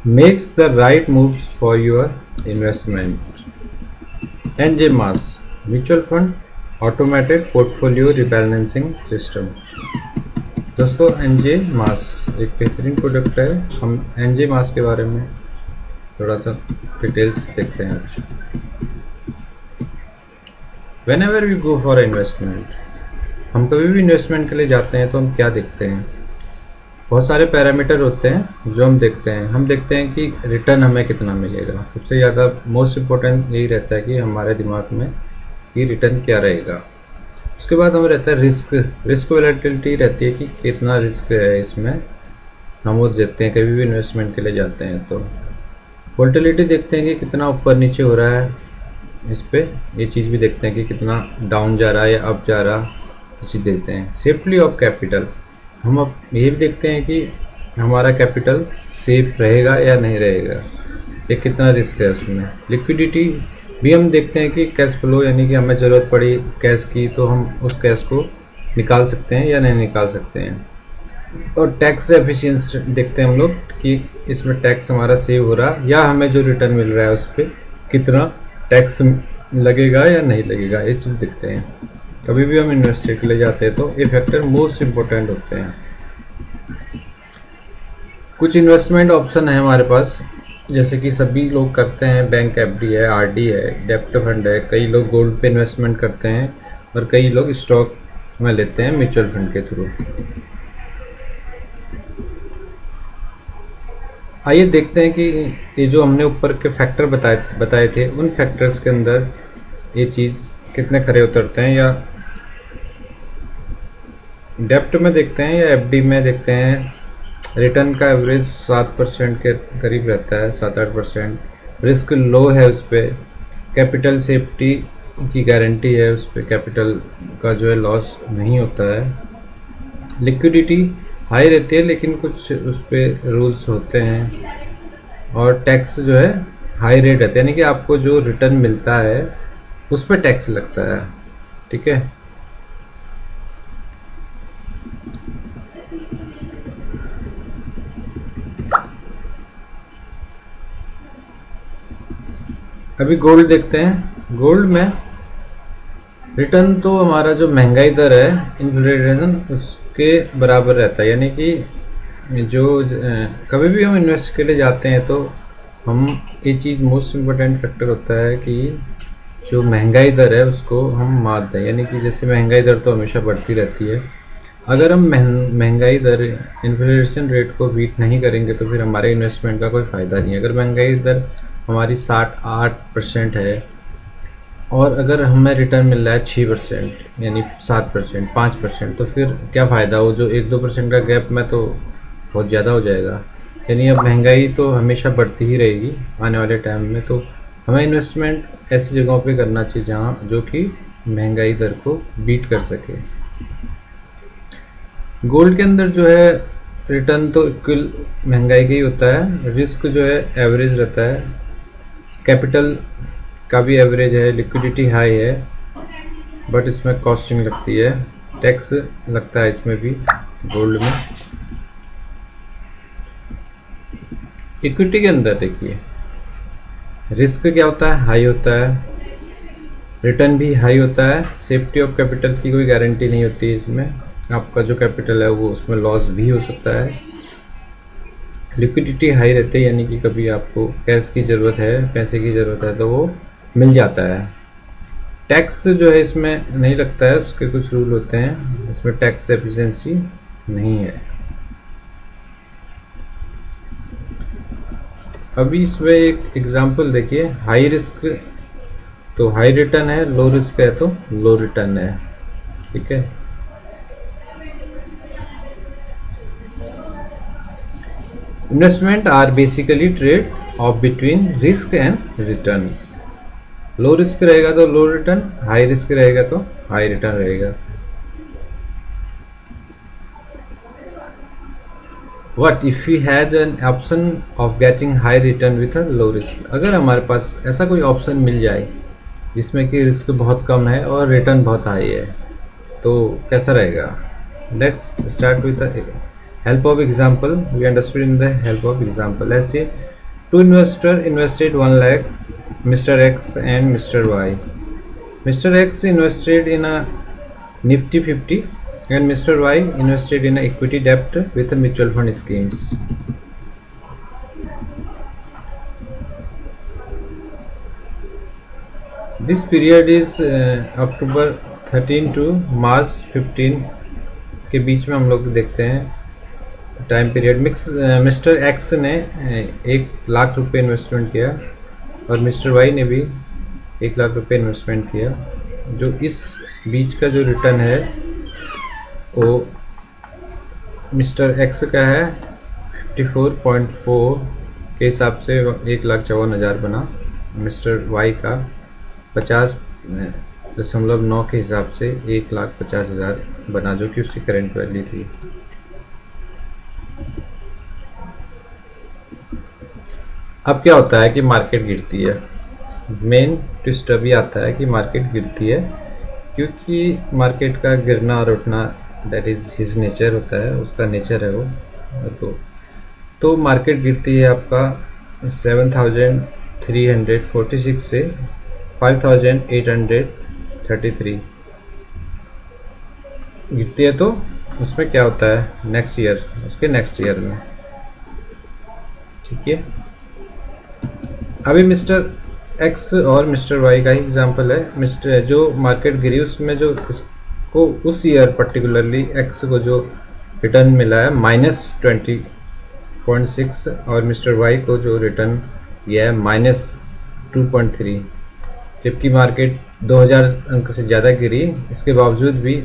makes the right moves for your investment. NJ Mass Mutual Fund Automated Portfolio Rebalancing System. दोस्तों NJ Mass एक बेहतरीन product है. हम NJ Mass के बारे में थोड़ा सा डिटेल्स देखते हैं आज. Whenever we go for investment, हम कभी भी इन्वेस्टमेंट के लिए जाते हैं तो हम क्या देखते हैं? बहुत सारे पैरामीटर होते हैं जो हम देखते हैं. हम देखते हैं कि रिटर्न हमें कितना मिलेगा. सबसे ज़्यादा मोस्ट इम्पोर्टेंट यही रहता है कि हमारे दिमाग में कि रिटर्न क्या रहेगा. उसके बाद हमें रहता है रिस्क वोलेटिलिटी रहती है कि कितना रिस्क है इसमें. हम वो देखते हैं कभी भी इन्वेस्टमेंट के लिए जाते हैं तो. वोलेटिलिटी देखते हैं कि कितना ऊपर नीचे हो रहा है इस पर. ये चीज़ भी देखते हैं कि कितना डाउन जा रहा है या अप जा रहा, ये चीज़ देखते हैं. सेफ्टी ऑफ कैपिटल, हम अब ये भी देखते हैं कि हमारा कैपिटल सेफ रहेगा या नहीं रहेगा, ये कितना रिस्क है उसमें. लिक्विडिटी भी हम देखते हैं कि कैश फ्लो, यानी कि हमें ज़रूरत पड़ी कैश की तो हम उस कैश को निकाल सकते हैं या नहीं निकाल सकते हैं. और टैक्स एफिशिएंसी देखते हैं हम लोग कि इसमें टैक्स हमारा सेव हो रहा या हमें जो रिटर्न मिल रहा है उस पर कितना टैक्स लगेगा या नहीं लगेगा, ये चीज़ देखते हैं. कभी भी हम इन्वेस्टर के लिए जाते हैं तो ये फैक्टर मोस्ट इम्पोर्टेंट होते हैं. कुछ इन्वेस्टमेंट ऑप्शन है हमारे पास, जैसे कि सभी लोग करते हैं. बैंक एफडी है, आरडी है, डेप्ट फंड है. कई लोग गोल्ड पे इन्वेस्टमेंट करते हैं और कई लोग स्टॉक में लेते हैं म्यूचुअल फंड के थ्रू. आइए देखते हैं कि ये जो हमने ऊपर के फैक्टर बताए थे, उन फैक्टर्स के अंदर ये चीज़ कितने खरे उतरते हैं. या डेप्ट में देखते हैं या एफडी में देखते हैं, रिटर्न का एवरेज 7% के करीब रहता है, 7-8%. रिस्क लो है उस पर. कैपिटल सेफ्टी की गारंटी है उस पर, कैपिटल का जो है लॉस नहीं होता है. लिक्विडिटी हाई रहती है लेकिन कुछ उस पर रूल्स होते हैं. और टैक्स जो है हाई रेट रहता है, यानी कि आपको जो रिटर्न मिलता है उस पर टैक्स लगता है. ठीक है. अभी गोल्ड देखते हैं. गोल्ड में रिटर्न तो हमारा जो महंगाई दर है, इन्फ्लेशन, उसके बराबर रहता है. यानी कि जो कभी भी हम इन्वेस्ट के लिए जाते हैं तो हम ये चीज़ मोस्ट इम्पोर्टेंट फैक्टर होता है कि जो महंगाई दर है उसको हम मात दें. यानी कि जैसे महंगाई दर तो हमेशा बढ़ती रहती है, अगर हम महंगाई दर, इन्फ्लेशन रेट को बीट नहीं करेंगे तो फिर हमारे इन्वेस्टमेंट का कोई फ़ायदा नहीं है. अगर महंगाई दर हमारी 68% है और अगर हमें रिटर्न मिल रहा है 6%, यानी 7%, 5%, तो फिर क्या फ़ायदा. वो जो 1-2% का गैप में तो बहुत ज़्यादा हो जाएगा. यानी अब महंगाई तो हमेशा बढ़ती ही रहेगी आने वाले टाइम में. तो हमें इन्वेस्टमेंट ऐसी जगहों पे करना चाहिए जहाँ जो कि महंगाई दर को बीट कर सके. गोल्ड के अंदर जो है रिटर्न तो इक्वल महंगाई का ही होता है. रिस्क जो है एवरेज रहता है. कैपिटल का भी एवरेज है. लिक्विडिटी हाई है बट इसमें कॉस्टिंग लगती है. टैक्स लगता है इसमें भी गोल्ड में. इक्विटी के अंदर देखिए रिस्क क्या होता है, हाई होता है. रिटर्न भी हाई होता है. सेफ्टी ऑफ कैपिटल की कोई गारंटी नहीं होती है इसमें. आपका जो कैपिटल है वो उसमें लॉस भी हो सकता है. लिक्विडिटी हाई रहती है, यानी कि कभी आपको कैश की ज़रूरत है, पैसे की ज़रूरत है तो वो मिल जाता है. टैक्स जो है इसमें नहीं लगता है, उसके कुछ रूल होते हैं. इसमें टैक्स एफिशिएंसी नहीं है. अभी इसमें एक एग्जांपल देखिए. हाई रिस्क तो हाई रिटर्न है, लो रिस्क है तो लो रिटर्न है. ठीक है. Investment are basically trade off between risk and returns. Low risk रहेगा तो लो रिटर्न, हाई रिस्क रहेगा तो हाई रिटर्न रहेगा. What if we had an option of getting high return with a low risk? अगर हमारे पास ऐसा कोई option मिल जाए जिसमें कि रिस्क बहुत कम है और रिटर्न बहुत हाई है तो कैसा रहेगा. Let's start with the help of example. We understood in the help of example. Let's say Two investors invested 1 lakh, Mr. X and Mr. Y. Mr. X invested in a Nifty 50 and Mr. Y invested in a equity debt with a mutual fund schemes. This period is October 13 to March 15 के बीच में हम लोग देखते हैं time period. Mister x ने 1 लाख रुपए investment किया और मिस्टर वाई ने भी 1 लाख रुपए इन्वेस्टमेंट किया। जो इस बीच का जो रिटर्न है वो मिस्टर एक्स का है 54.4 के हिसाब से 1,54,000 बना। मिस्टर वाई का 50.9 के हिसाब से 1,50,000 बना, जो कि उसकी करंट वैल्यू थी। अब क्या होता है कि मार्केट गिरती है। मेन ट्विस्ट अभी आता है कि मार्केट गिरती है, क्योंकि मार्केट का गिरना और उठना दैट इज हिज नेचर होता है, उसका नेचर है वो। तो मार्केट गिरती है आपका 7,346 से 5,833 गिरती है। तो उसमें क्या होता है उसके नेक्स्ट ईयर में, ठीक है। अभी मिस्टर एक्स और मिस्टर वाई का ही एग्जांपल है। जो मार्केट गिरी उसमें जो इसको उस ईयर पर्टिकुलरली एक्स को जो रिटर्न मिला है -20.6 और मिस्टर वाई को जो रिटर्न यह है -2.3, जबकि मार्केट 2000 अंक से ज़्यादा गिरी। इसके बावजूद भी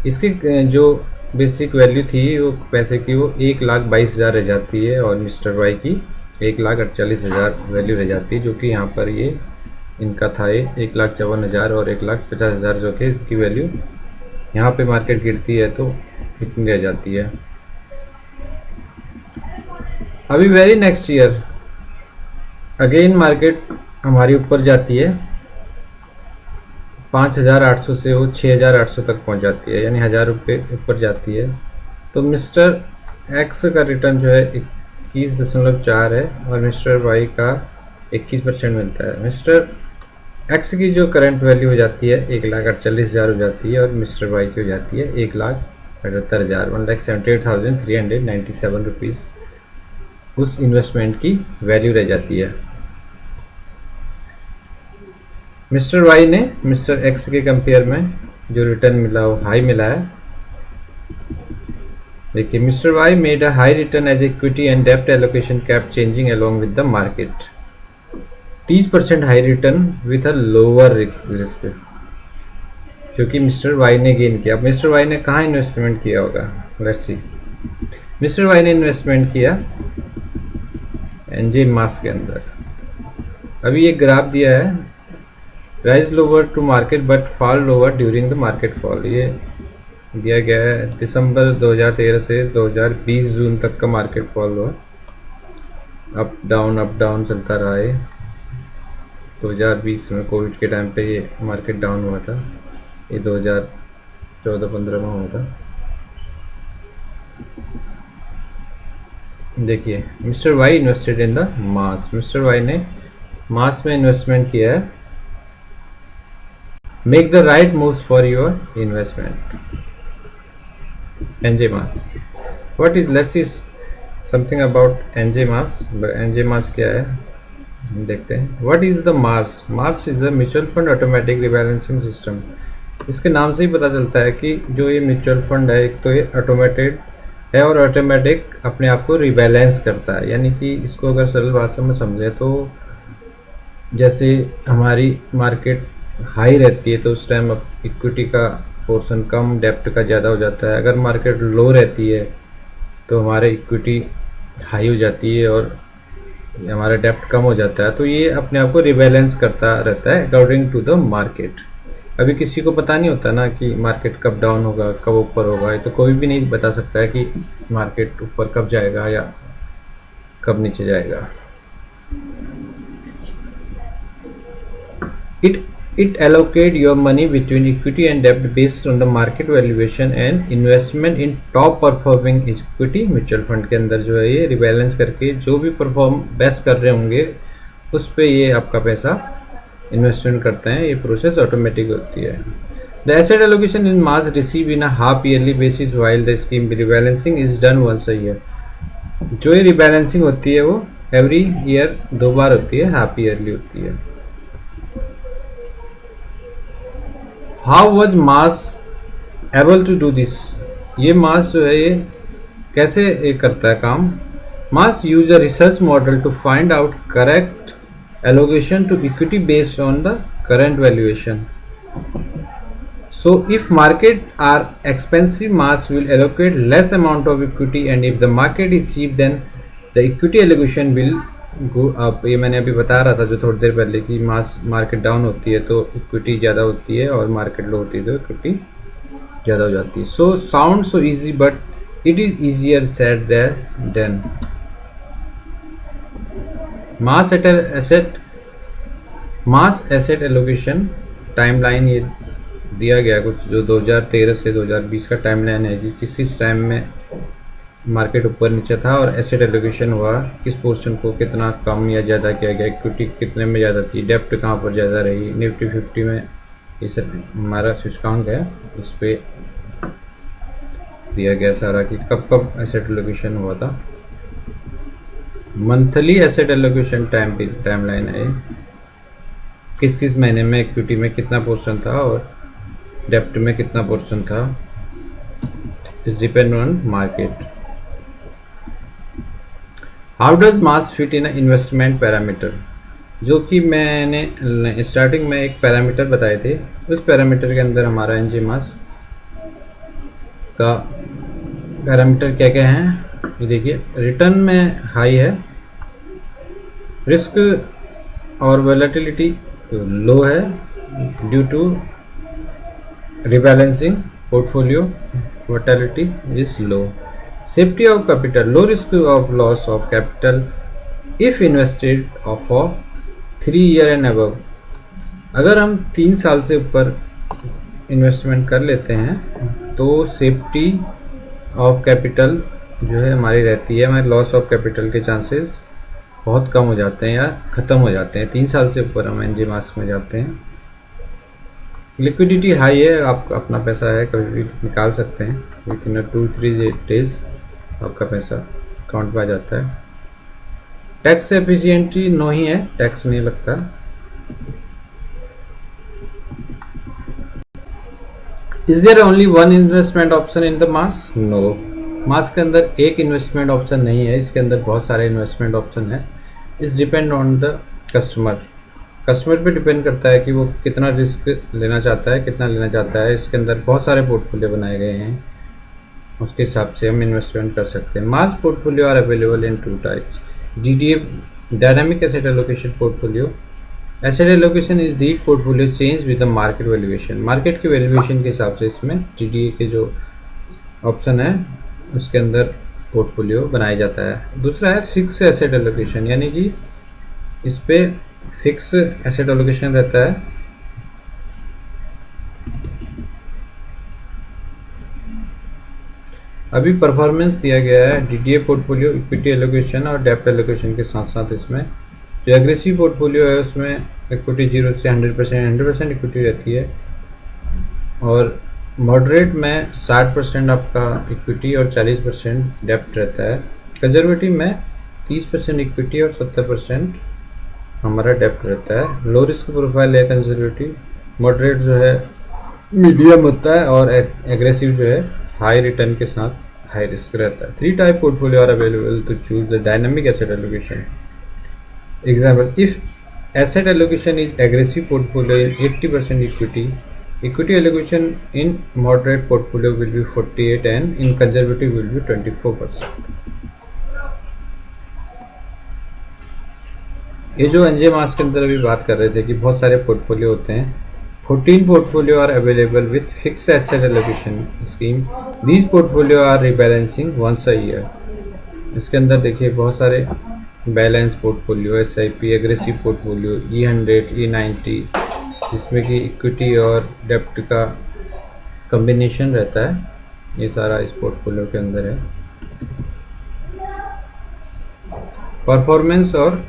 इसकी जो बेसिक वैल्यू थी वो पैसे की वो 1,22,000 रह जाती है और मिस्टर वाई की 1,48,000 वैल्यू रह जाती है, जो कि यहाँ पर ये इनका था 1,54,000 और 1,50,000 जो कि इसकी वैल्यू यहाँ पे मार्केट गिरती है तो इतनी रह जाती है। अभी very next year again market हमारी ऊपर जाती है 5,800 से वो 6,800 तक पहुंच जाती है, यानी 1,000 रुपये ऊपर जाती है। तो मिस्टर एक्स का रिटर्न जो है 21.4 है और मिस्टर वाई का 21% मिलता है। मिस्टर एक्स की जो करंट वैल्यू हो जाती है 1,48,000 हो जाती है और मिस्टर वाई की हो जाती है 1,78,000 1,78,397 रुपीज़ उस इन्वेस्टमेंट की वैल्यू रह जाती है। मिस्टर वाई ने मिस्टर एक्स के कंपेयर में जो रिटर्न मिला वो हाई मिला है। देखिए, mister Y made a high return as equity and डेब्ट allocation cap changing along with the market. 30% high return with a lower risk, क्योंकि मिस्टर वाई ने गेन किया। अब मिस्टर वाई ने कहाँ इन्वेस्टमेंट किया होगा, लेट्स सी। मिस्टर वाई ने इन्वेस्टमेंट किया एनजे मास के अंदर। अभी ये ग्राफ दिया है, rise lower to market but fall lower during the market fall. ये दिया गया है दिसंबर 2013 से 2020 जून तक का मार्केट फॉल हुआ, अप डाउन चलता रहा है। 2020 में कोविड के टाइम पे ये मार्केट डाउन हुआ था, ये 2014-15 में हुआ था। देखिए, mister Y invested in the MARS. Mister Y ने मास में इन्वेस्टमेंट किया है। Make the right moves for your investment. NJ MARS, what is, let's see something about NJ MARS. NJ MARS क्या है हम देखते हैं। What is the MARS? MARS is the mutual fund automatic rebalancing system. इसके नाम से ही पता चलता है कि जो ये म्यूचुअल फंड है, एक तो ये ऑटोमेटेड है और ऑटोमेटिक अपने आप को रिबैलेंस करता है। यानी कि इसको अगर सरल भाषा में समझे तो जैसे हमारी मार्केट हाई रहती है तो उस टाइम इक्विटी का पोर्शन कम, डेप्ट का ज़्यादा हो जाता है। अगर मार्केट लो रहती है तो हमारे इक्विटी हाई हो जाती है और हमारा डेप्ट कम हो जाता है। तो ये अपने आप को रिबैलेंस करता रहता है अकॉर्डिंग टू द मार्केट। अभी किसी को पता नहीं होता ना कि मार्केट कब डाउन होगा, कब ऊपर होगा। ये तो कोई भी नहीं बता सकता है कि मार्केट ऊपर कब जाएगा या कब नीचे जाएगा। It allocate your money between equity and debt based on the market valuation and investment in top performing equity mutual fund के अंदर जो है ये रिबैलेंस करके जो भी परफॉर्म बेस्ट कर रहे होंगे उस पे ये आपका पैसा इन्वेस्टमेंट करते हैं. ये प्रोसेस ऑटोमेटिक होती है. The asset allocation in MAS receive in a half yearly basis while the scheme rebalancing is done once a year. जो ये रिबैलेंसिंग होती है वो एवरी ईयर 2 बार होती है, हाफ ईयरली होती है. How was MAS able to do this? ये MAS जो है ये कैसे ये करता है काम? MAS use a research model to find out correct allocation to equity based on the current valuation. So if market are expensive, MAS will allocate less amount of equity, and if the market is cheap, then the equity allocation will go up. ये मैंने अभी बता रहा था जो थोड़ी देर पहले कि मार्केट डाउन होती है तो इक्विटी ज़्यादा होती है और मार्केट लो होती है तो इक्विटी ज़्यादा हो जाती है. So sound so easy but it is easier said than. Mass asset allocation timeline ये दिया गया कुछ जो 2013 से 2020 का टाइमलाइन है कि किस टाइम में मार्केट ऊपर नीचे था और एसेट एलोकेशन हुआ, किस पोर्शन को कितना कम या ज़्यादा किया गया, इक्विटी कितने में ज़्यादा थी, डेप्ट कहाँ पर ज़्यादा रही, निफ्टी 50 में ये सब हमारा सूचकांक है इस पे दिया गया सारा कि कब कब एसेट एलोकेशन हुआ था. मंथली एसेट एलोकेशन टाइमलाइन है, किस किस महीने में इक्विटी में कितना पोर्शन था और डेप्ट में कितना पोर्शन था. इस depend on market. How does mass fit in investment parameter? जो कि मैंने स्टार्टिंग में एक पैरामीटर बताए थे, उस पैरामीटर के अंदर हमारा एनजे मास का पैरामीटर क्या क्या हैं ये देखिए. रिटर्न में हाई है, रिस्क और वोलेटिलिटी लो है due to rebalancing portfolio volatility is low. Safety of capital, low risk of loss of capital if invested for 3 year and above. अगर हम 3 साल से ऊपर इन्वेस्टमेंट कर लेते हैं तो सेफ्टी ऑफ कैपिटल जो है हमारी रहती है, हमारे लॉस ऑफ कैपिटल के चांसेस बहुत कम हो जाते हैं या ख़त्म हो जाते हैं 3 साल से ऊपर हम एनजे मास्क में जाते हैं. लिक्विडिटी हाई है, आप अपना पैसा है कभी भी निकाल सकते हैं, विद इन 2-3 डेज आपका पैसा अकाउंट पे आ जाता है. टैक्स एफिशिएंसी नो ही है, टैक्स नहीं लगता. Is there only one investment option in the MARS? No, MARS के अंदर एक इन्वेस्टमेंट ऑप्शन नहीं है, इसके अंदर बहुत सारे इन्वेस्टमेंट ऑप्शन है. इस डिपेंड ऑन द कस्टमर पे डिपेंड करता है कि वो कितना रिस्क लेना चाहता है, कितना लेना चाहता है. इसके अंदर बहुत सारे पोर्टफोलियो बनाए गए हैं, उसके हिसाब से हम इन्वेस्टमेंट कर सकते हैं. MARS portfolio are available in 2 types. DDA dynamic asset allocation portfolio. Asset allocation is the portfolio change with the market valuation. Market के वैल्यूएशन के हिसाब से इसमें डीडीए के जो ऑप्शन है उसके अंदर पोर्टफोलियो बनाया जाता है. दूसरा है फिक्स एसेट एलोकेशन, यानी कि इस पे फिक्स एसेट एलोकेशन रहता है. अभी परफॉर्मेंस दिया गया है डीडीए पोर्टफोलियो इक्विटी एलोकेशन और डेप्ट एलोकेशन के साथ साथ इसमें जो एग्रेसिव पोर्टफोलियो है उसमें इक्विटी 0 से 100% इक्विटी रहती है और मॉडरेट में 60% आपका इक्विटी और 40% डेप्ट रहता है. कंजर्वेटिव में 30% इक्विटी और 70% हमारा डेप्ट रहता है. लो रिस्क प्रोफाइल है कंजर्वेटिव, मॉडरेट जो है मीडियम होता है और एग्रेसिव जो है हाई रिटर्न के साथ हाई रिस्क रहता है. 3 type portfolio are available to choose the dynamic asset allocation. Example, if asset allocation is aggressive portfolio in 80% equity allocation in moderate portfolio will be 48 and in conservative will be 24%. ये जो NJ MARS के अंदर अभी बात कर रहे थे कि बहुत सारे पोर्टफोलियो होते हैं. 14 portfolio are available with fix asset allocation scheme. These portfolio are rebalancing once a year. इसके अंदर देखिए बहुत सारे balance portfolio, SIP, aggressive portfolio, E100, E90, जिसमें कि इक्विटी और डेप्ट का कॉम्बिनेशन रहता है। ये सारा इस पोर्टफोलियो के अंदर है। परफॉर्मेंस और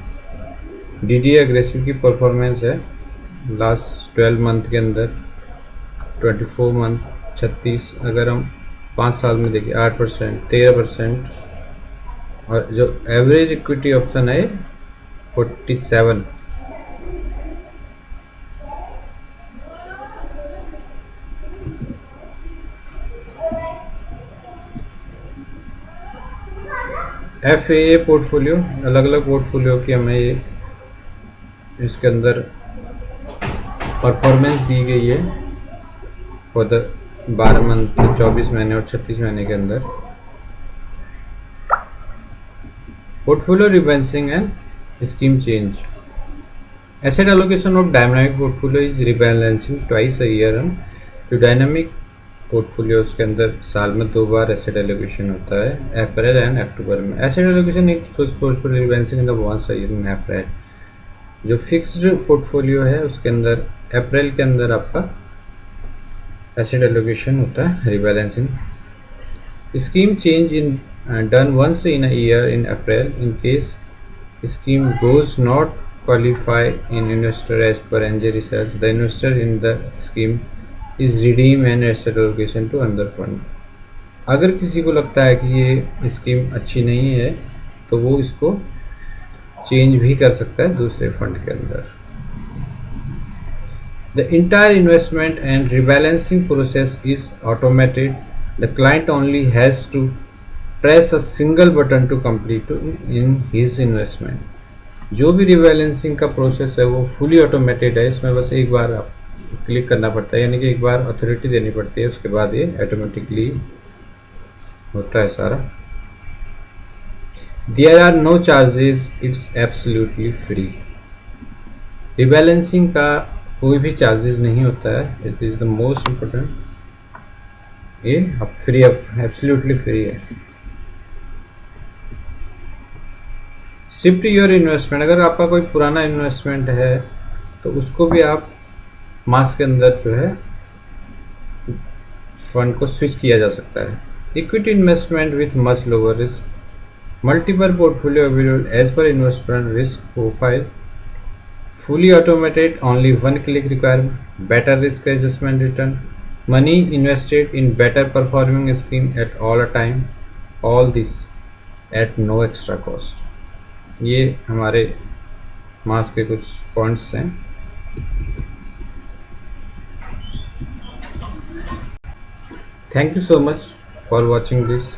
डीडी एग्रेसिव की परफॉर्मेंस है लास्ट 12 मंथ के अंदर, 24 मंथ 36, अगर हम 5 साल में देखिए 8%, 13%, और जो एवरेज इक्विटी ऑप्शन है 47। FAA पोर्टफोलियो, अलग अलग पोर्टफोलियो की हमें ये इसके अंदर परफॉर्मेंस दी गई है फॉर द 12 मंथ, 24 महीने और 36 महीने के अंदर। Portfolio rebalancing and scheme change. Asset allocation of dynamic portfolio is rebalancing twice a year. जो डायनामिक पोर्टफोलियोज के अंदर साल में 2 बार एसेट एलोकेशन होता है, अप्रैल एंड अक्टूबर में। एसेट एलोकेशन एक portfolio rebalancing in the once a year in April. जो फिक्स्ड पोर्टफोलियो है उसके अंदर अप्रैल के अंदर आपका एसेट एलोकेशन होता है rebalancing. Scheme change in done once in a year in April in case scheme goes not qualify in investor as per NJ research, the investor in the scheme is redeem and asset allocation to another fund। अगर किसी को लगता है कि ये scheme अच्छी नहीं है तो वो इसको चेंज भी कर सकता है दूसरे फंड के अंदर। The entire investment and rebalancing process is automated. The client only has to press a single button to complete in his investment। जो भी रिबैलेंसिंग का प्रोसेस है वो फुली ऑटोमेटेड है। इसमें बस एक बार आप क्लिक करना पड़ता है, यानी कि एक बार अथॉरिटी देनी पड़ती है, उसके बाद ये ऑटोमेटिकली होता है सारा। There are no charges, it's absolutely free. Rebalancing का कोई भी चार्जेस नहीं होता है, it is the most important. ये अब फ्री, एब्सोल्युटली फ्री है। Shift your investment. अगर आपका कोई पुराना इन्वेस्टमेंट है तो उसको भी आप मास के अंदर जो है फंड को स्विच किया जा सकता है। Equity investment with much lower risk, multiple portfolio available as per investment risk profile, fully automated, only one click required, better risk adjustment return, money invested in better performing scheme at all a time, all this at no extra cost। ये हमारे मास के कुछ points हैं। Thank you so much for watching this.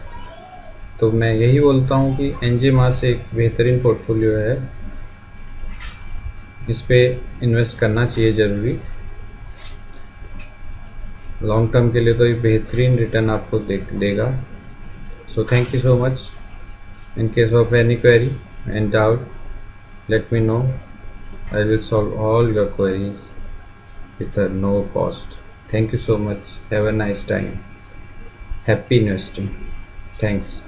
तो मैं यही बोलता हूँ कि एनजे मास एक बेहतरीन पोर्टफोलियो है, इस पे इन्वेस्ट करना चाहिए ज़रूरी। लॉन्ग टर्म के लिए तो ये बेहतरीन रिटर्न आपको देगा। So thank you so much. In case of any query and doubt, let me know. I will solve all your queries with a no cost. Thank you so much. Have a nice time. Happy investing. Thanks.